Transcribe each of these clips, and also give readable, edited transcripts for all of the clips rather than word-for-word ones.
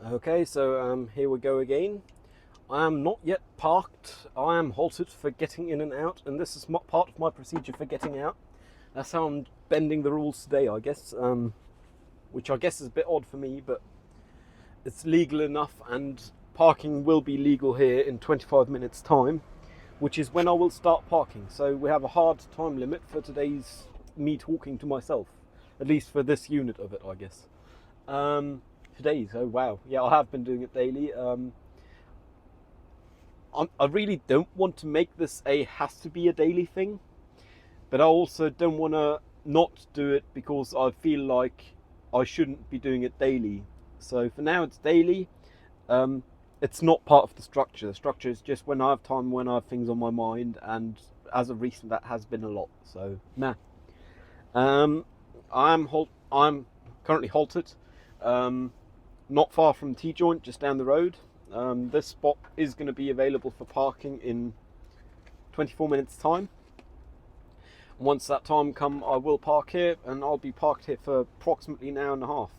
Okay, so here we go again. I am not yet parked. I am halted for getting in and out, and this is part of my procedure for getting out. That's how I'm bending the rules today, I guess. Which I guess is a bit odd for me, but it's legal enough, and parking will be legal here in 25 minutes' time, which is when I will start parking. So we have a hard time limit for today's me talking to myself, at least for this unit of it, I guess. Um, Today's, oh wow, yeah, I have been doing it daily. I really don't want to make this a has to be a daily thing, but I also don't want to not do it because I feel like I shouldn't be doing it daily. So for now, it's daily. Um, it's not part of the structure. The structure is just when I have time, when I have things on my mind, and as of recent, that has been a lot. So nah. Um, I'm currently halted. Um, Not far from T Joint, just down the road. This spot is going to be available for parking in 24 minutes time. Once that time comes, I will park here, and I'll be parked here for approximately an hour and a half.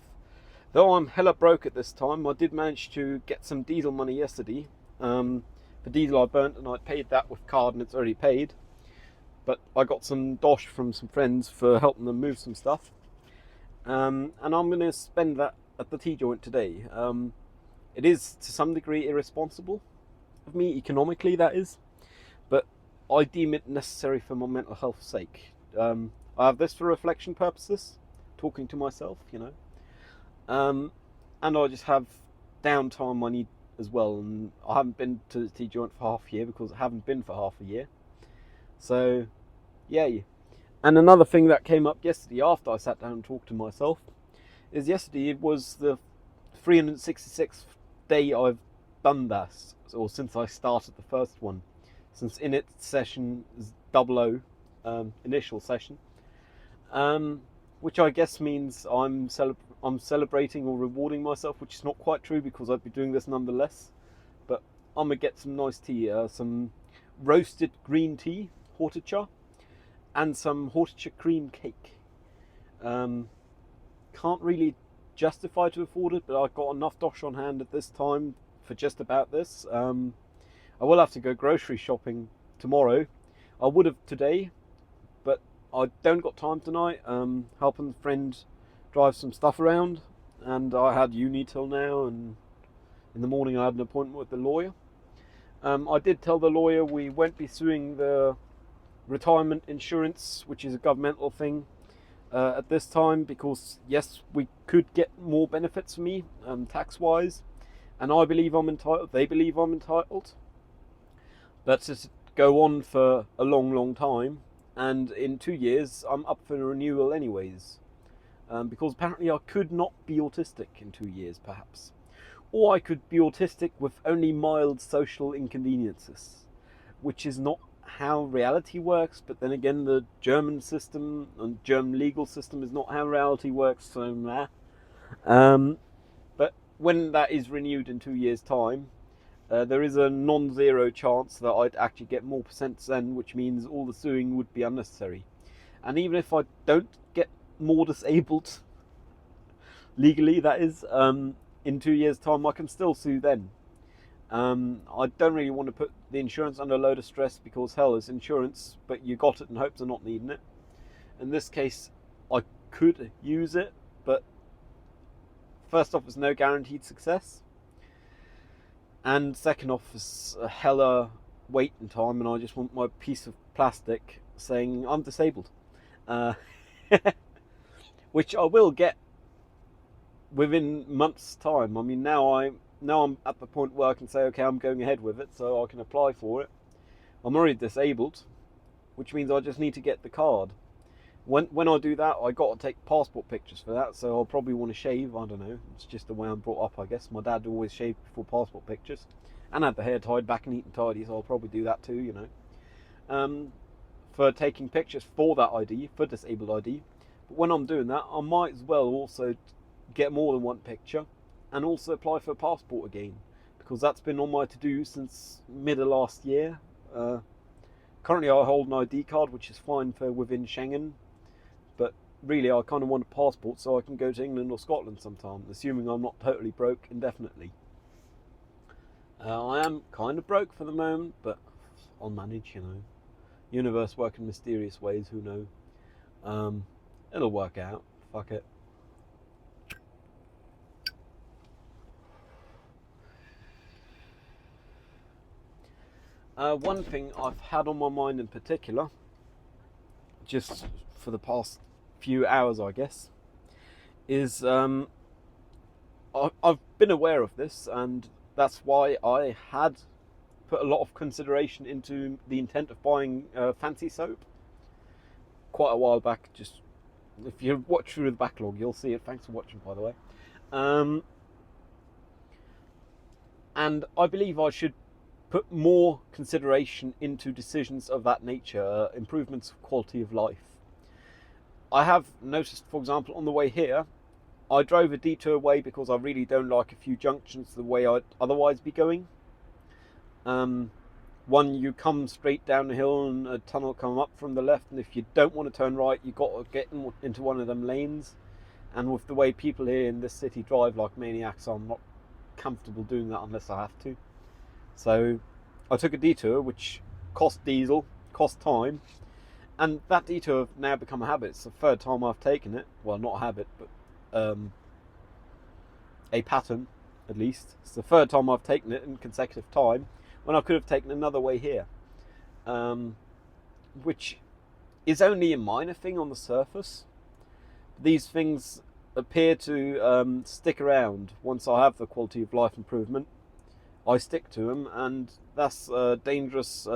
Though I'm hella broke at this time, I did manage to get some diesel money yesterday. The diesel I burnt, and I paid that with card, and it's already paid. But I got some dosh from some friends for helping them move some stuff. And I'm going to spend that at the T Joint today. It is to some degree irresponsible of me, economically, that is, but I deem it necessary for my mental health's sake. I have this for reflection purposes, talking to myself, and I just have downtime I need as well. And I haven't been to the T Joint for half a year because I haven't been for half a year. So, yeah. And another thing that came up yesterday after I sat down and talked to myself is yesterday it was the 366th day I've done this, or since I started the first one, since init session is 00, initial session, which I guess means I'm celebrating or rewarding myself, which is not quite true because I'd be doing this nonetheless. But I'm gonna get some nice tea, some roasted green tea, horticha, and some horticha cream cake. Can't really justify to afford it, but I've got enough dosh on hand at this time for just about this. I will have to go grocery shopping tomorrow. I would have today, but I don't got time tonight. Helping a friend drive some stuff around, and I had uni till now, and in the morning I had an appointment with the lawyer. I did tell the lawyer we won't be suing the retirement insurance, which is a governmental thing, at this time, because yes, we could get more benefits for me, tax wise, and I believe I'm entitled, they believe I'm entitled, but to go on for a long time, and in 2 years I'm up for renewal anyways, because apparently I could not be autistic in 2 years perhaps, or I could be autistic with only mild social inconveniences, which is not how reality works. But then again, the German system and German legal system is not how reality works, so nah. But when that is renewed in 2 years' time, there is a non-zero chance that I'd actually get more percents then, which means all the suing would be unnecessary. And even if I don't get more disabled, legally that is, in 2 years' time, I can still sue then. I don't really want to put the insurance under a load of stress because hell, it's insurance, but you got it in hopes of not needing it. In this case, I could use it, but first off, it's no guaranteed success, and second off, it's a hella waiting time, and I just want my piece of plastic saying I'm disabled, uh, which I will get within months' time. I mean, now I'm at the point where I can say, okay, I'm going ahead with it, so I can apply for it. I'm already disabled, which means I just need to get the card. When I do that, I got to take passport pictures for that, so I'll probably want to shave. I don't know. It's just the way I'm brought up, I guess. My dad always shaved before passport pictures, and had the hair tied back and neat and tidy, so I'll probably do that too. For taking pictures for that ID, for disabled ID. But when I'm doing that, I might as well also get more than one picture, and also apply for a passport again, because that's been on my to-do since mid of last year. Currently I hold an ID card, which is fine for within Schengen, but really I kind of want a passport so I can go to England or Scotland sometime, assuming I'm not totally broke indefinitely. I am kind of broke for the moment, but I'll manage, Universe work in mysterious ways, who knows? It'll work out. Fuck it. One thing I've had on my mind in particular, just for the past few hours, I guess, is I've been aware of this, and that's why I had put a lot of consideration into the intent of buying fancy soap quite a while back. Just if you watch through the backlog, you'll see it. Thanks for watching, by the way. And I believe I should put more consideration into decisions of that nature, improvements of quality of life. I have noticed, for example, on the way here, I drove a detour way because I really don't like a few junctions the way I'd otherwise be going. One, you come straight down the hill and a tunnel come up from the left, and if you don't want to turn right, you've got to get into one of them lanes. And with the way people here in this city drive like maniacs, I'm not comfortable doing that unless I have to. So I took a detour which cost diesel, cost time, and that detour has now become a habit. It's the third time I've taken it. Well, not a habit, but a pattern at least. It's the third time I've taken it in consecutive time when I could have taken another way here, which is only a minor thing on the surface. These things appear to stick around. Once I have the quality of life improvement, I stick to them, and that's a dangerous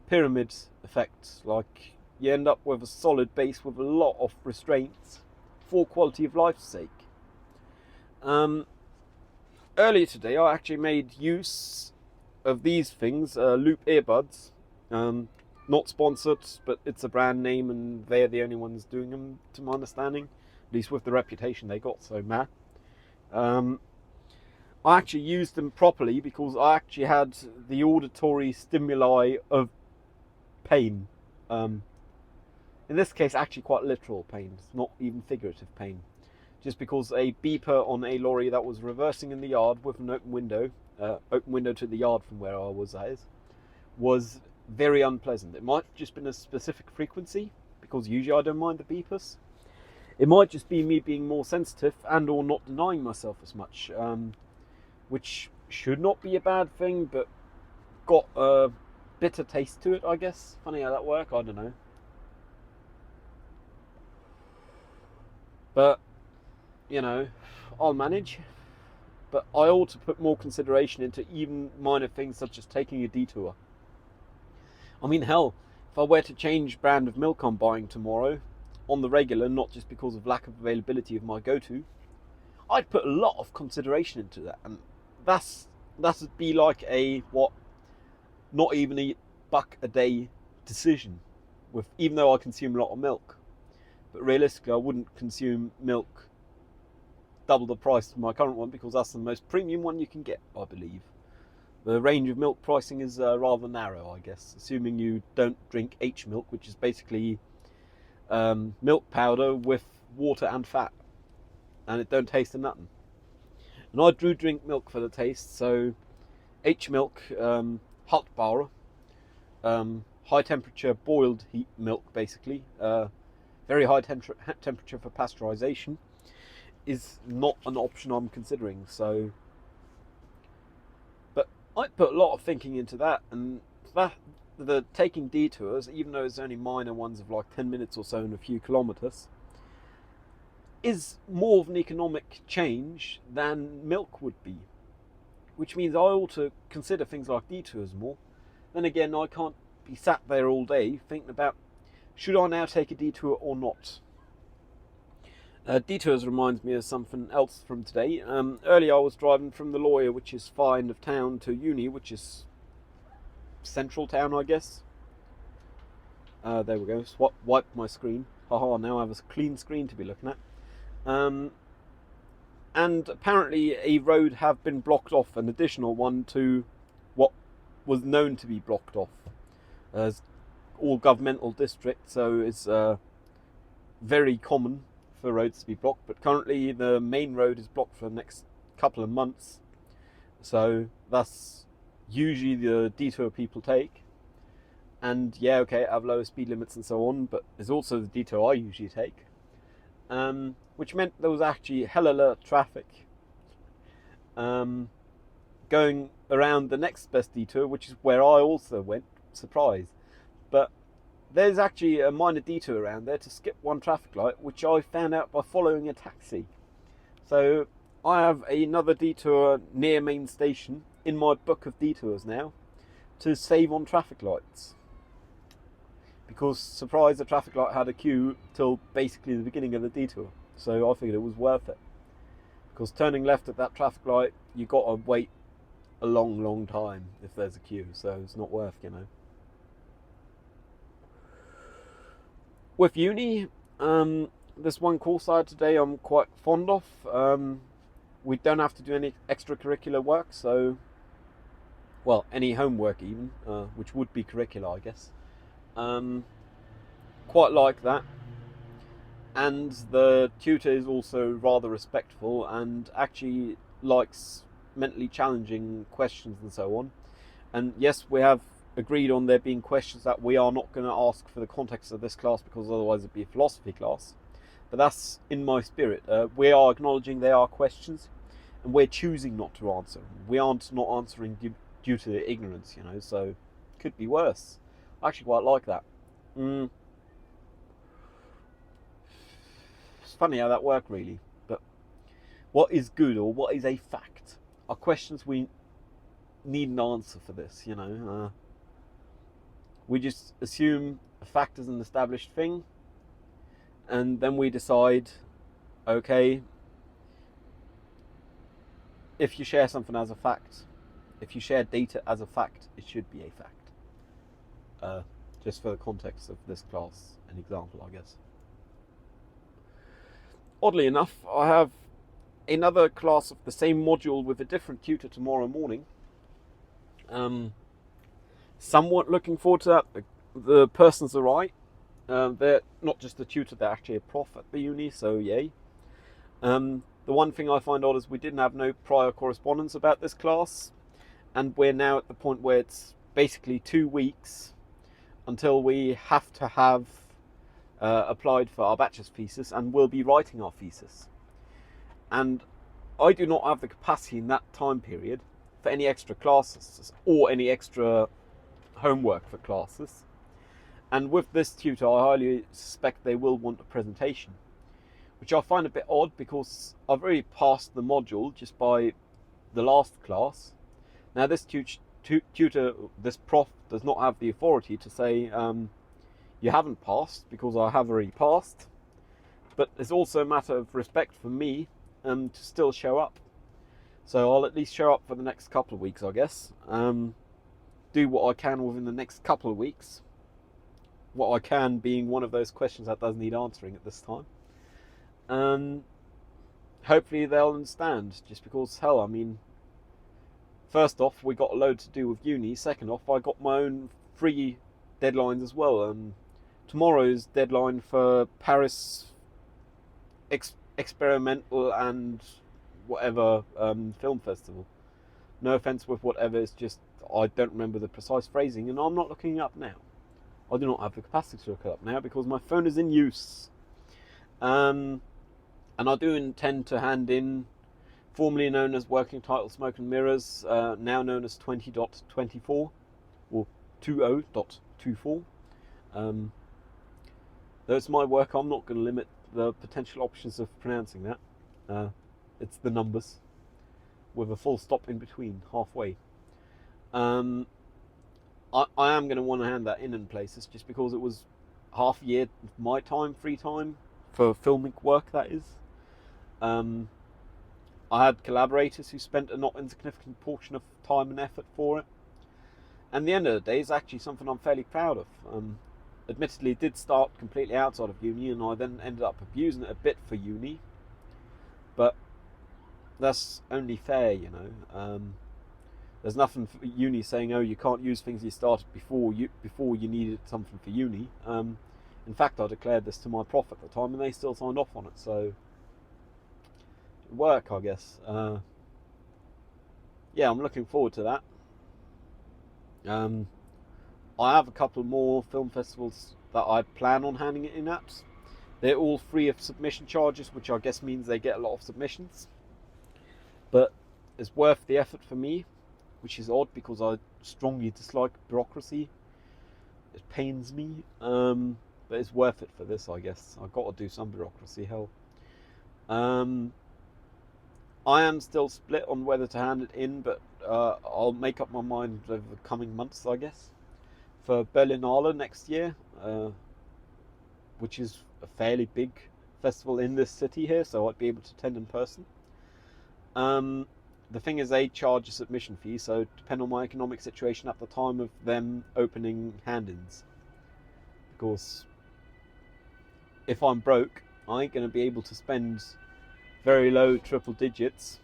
pyramid effect. Like, you end up with a solid base with a lot of restraints for quality of life's sake. Earlier today I actually made use of these things, Loop earbuds. Not sponsored, but it's a brand name and they're the only ones doing them, to my understanding, at least with the reputation they got, so meh. I actually used them properly because I actually had the auditory stimuli of pain. In this case, actually quite literal pain. It's not even figurative pain. Just because a beeper on a lorry that was reversing in the yard with an open window to the yard from where I was, that is, was very unpleasant. It might have just been a specific frequency, because usually I don't mind the beepers. It might just be me being more sensitive and or not denying myself as much. Which should not be a bad thing, but got a bitter taste to it, I guess. Funny how that works, I don't know. But, I'll manage. But I ought to put more consideration into even minor things such as taking a detour. I mean, hell, if I were to change brand of milk I'm buying tomorrow, on the regular, not just because of lack of availability of my go-to, I'd put a lot of consideration into that, and that'd be like not even a buck a day decision, even though I consume a lot of milk. But realistically, I wouldn't consume milk double the price of my current one, because that's the most premium one you can get, I believe. The range of milk pricing is rather narrow, I guess, assuming you don't drink H milk, which is basically milk powder with water and fat, and it don't taste of nothing. And I do drink milk for the taste, so H milk, hot bar, high temperature boiled heat milk, basically, very high temperature for pasteurization, is not an option I'm considering. So, but I put a lot of thinking into that, and the taking detours, even though it's only minor ones of like 10 minutes or so and a few kilometers, is more of an economic change than milk would be, which means I ought to consider things like detours more. Then again, I can't be sat there all day thinking about, should I now take a detour or not? Detours reminds me of something else from today. Earlier I was driving from the lawyer, which is far end of town, to uni, which is central town, I guess. There we go. Wipe my screen. Haha, now I have a clean screen to be looking at. And apparently a road have been blocked off, an additional one to what was known to be blocked off. As all governmental districts, so it's very common for roads to be blocked, but currently the main road is blocked for the next couple of months, so that's usually the detour people take. And yeah, okay, I have lower speed limits and so on, but there's also the detour I usually take, which meant there was actually hell alert traffic going around the next best detour, which is where I also went. Surprise. But there's actually a minor detour around there to skip one traffic light, which I found out by following a taxi. So I have another detour near main station in my book of detours now to save on traffic lights. Because, surprise, the traffic light had a queue till basically the beginning of the detour. So I figured it was worth it. Because turning left at that traffic light, you got to wait a long time if there's a queue. So it's not worth, With uni, this one course I had today I'm quite fond of. We don't have to do any extracurricular work, so, well, any homework even, which would be curricular, I guess. Quite like that. And the tutor is also rather respectful and actually likes mentally challenging questions and so on. And yes, we have agreed on there being questions that we are not going to ask for the context of this class, because otherwise it'd be a philosophy class. But that's in my spirit. We are acknowledging they are questions, and we're choosing not to answer. We aren't not answering due to ignorance, so could be worse. I actually quite like that. It's funny how that works, really. But what is good, or what is a fact, are questions we need an answer for this, we just assume a fact is an established thing, and then we decide, okay, if you share something as a fact, if you share data as a fact, it should be a fact. Just for the context of this class, an example, I guess. Oddly enough, I have another class of the same module with a different tutor tomorrow morning. Somewhat looking forward to that. The persons are right. They're not just a tutor, they're actually a prof at the uni, so yay. The one thing I find odd is we didn't have no prior correspondence about this class, and we're now at the point where it's basically 2 weeks until we have to have applied for our bachelor's thesis, and we'll be writing our thesis. And I do not have the capacity in that time period for any extra classes or any extra homework for classes. And with this tutor, I highly suspect they will want a presentation, which I find a bit odd, because I've already passed the module just by the last class. Now this tutor, this prof, does not have the authority to say you haven't passed, because I have already passed. But it's also a matter of respect for me to still show up. So I'll at least show up for the next couple of weeks, I guess. Do what I can within the next couple of weeks. What I can being one of those questions that does need answering at this time. Hopefully they'll understand, just because, hell, I mean, first off, we got a load to do with uni. Second off, I got my own free deadlines as well. Tomorrow's deadline for Paris Experimental and whatever film festival. No offense with whatever, it's just I don't remember the precise phrasing, and I'm not looking it up now. I do not have the capacity to look it up now because my phone is in use. And I do intend to hand in, formerly known as working title Smoke and Mirrors, now known as 20.24 or 20.24. Though it's my work, I'm not going to limit the potential options of pronouncing that. It's the numbers with a full stop in between, halfway. I am going to want to hand that in places, just because it was half a year of my time, free time, for filming work, that is. I had collaborators who spent a not insignificant portion of time and effort for it. And the end of the day, it's actually something I'm fairly proud of. Admittedly, it did start completely outside of uni, and I then ended up abusing it a bit for uni. But that's only fair, There's nothing for uni saying, oh, you can't use things you started before you needed something for uni. In fact, I declared this to my prof at the time, and they still signed off on it. So, work, I guess. Yeah, I'm looking forward to that. I have a couple more film festivals that I plan on handing it in at. They're all free of submission charges, which I guess means they get a lot of submissions. But it's worth the effort for me, which is odd because I strongly dislike bureaucracy. It pains me, but it's worth it for this, I guess. I've got to do some bureaucracy, hell. I am still split on whether to hand it in, but I'll make up my mind over the coming months, I guess. For Berlinale next year, which is a fairly big festival in this city here, so I'd be able to attend in person. The thing is, they charge a submission fee, so depending on my economic situation at the time of them opening hand-ins. Because if I'm broke, I ain't going to be able to spend very low triple digits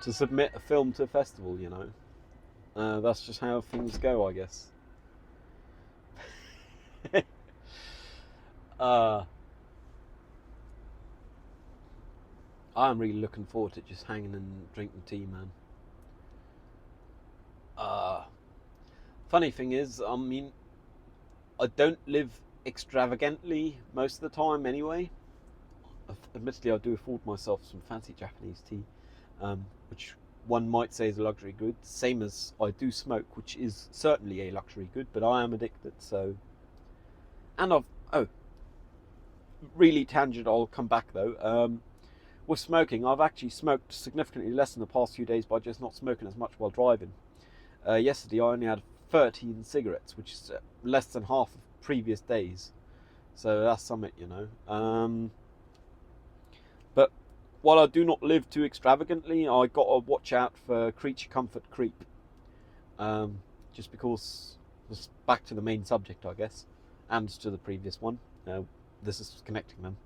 to submit a film to a festival, you know. That's just how things go, I guess. I'm really looking forward to just hanging and drinking tea, man. Funny thing is, I mean, I don't live extravagantly most of the time anyway. Admittedly, I do afford myself some fancy Japanese tea, which one might say is a luxury good, same as I do smoke, which is certainly a luxury good, but I am addicted, so... And really tangent, I'll come back though. With smoking, I've actually smoked significantly less in the past few days by just not smoking as much while driving. Yesterday I only had 13 cigarettes, which is less than half of previous days, so that's something, you know. But while I do not live too extravagantly, I got to watch out for creature comfort creep. Just because it's back to the main subject, I guess, and to the previous one. This is connecting them.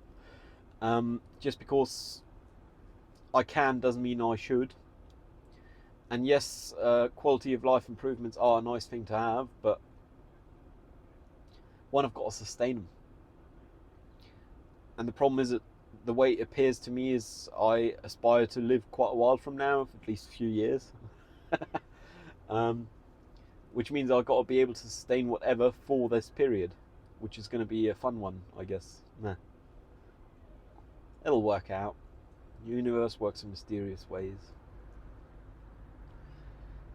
Just because I can doesn't mean I should. And yes, quality of life improvements are a nice thing to have, but one, I've got to sustain them. And the problem is that the way it appears to me is I aspire to live quite a while from now, at least a few years. Which means I've got to be able to sustain whatever for this period, which is going to be a fun one, I guess. Nah. It'll work out. The universe works in mysterious ways.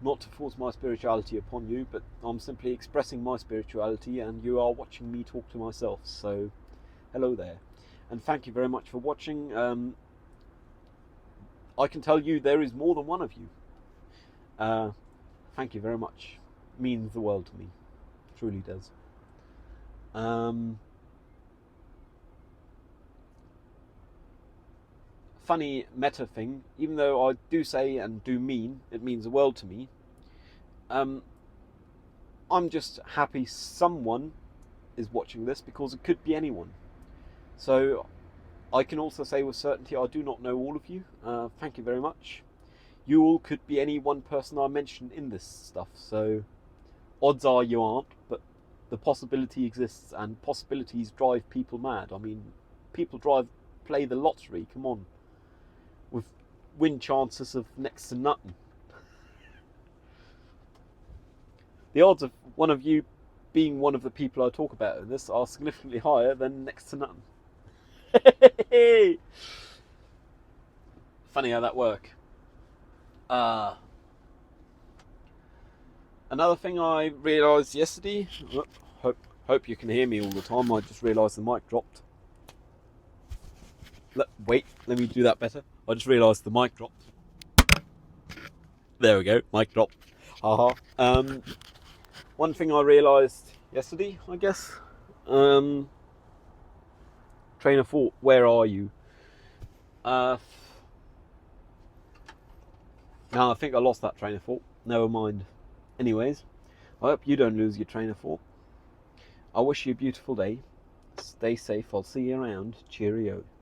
Not to force my spirituality upon you, but I'm simply expressing my spirituality, and you are watching me talk to myself, so hello there. And thank you very much for watching. I can tell you there is more than one of you. Thank you very much. It means the world to me. It truly does. Funny meta thing, even though I do say and do mean it means the world to me, I'm just happy someone is watching this, because it could be anyone. So I can also say with certainty I do not know all of you. Thank you very much. You all could be any one person I mentioned in this stuff, so odds are you aren't, but the possibility exists, and possibilities drive people mad. I mean, people play the lottery, come on, with win chances of next to nothing. The odds of one of you being one of the people I talk about in this are significantly higher than next to nothing. Funny how that works. Another thing I realised yesterday, hope you can hear me all the time, I just realised the mic dropped. Wait, let me do that better. I just realised the mic dropped. There we go, mic dropped. Haha. One thing I realised yesterday, I guess, train of thought, where are you? No, I think I lost that train of thought. Never mind. Anyways, I hope you don't lose your train of thought. I wish you a beautiful day. Stay safe. I'll see you around. Cheerio.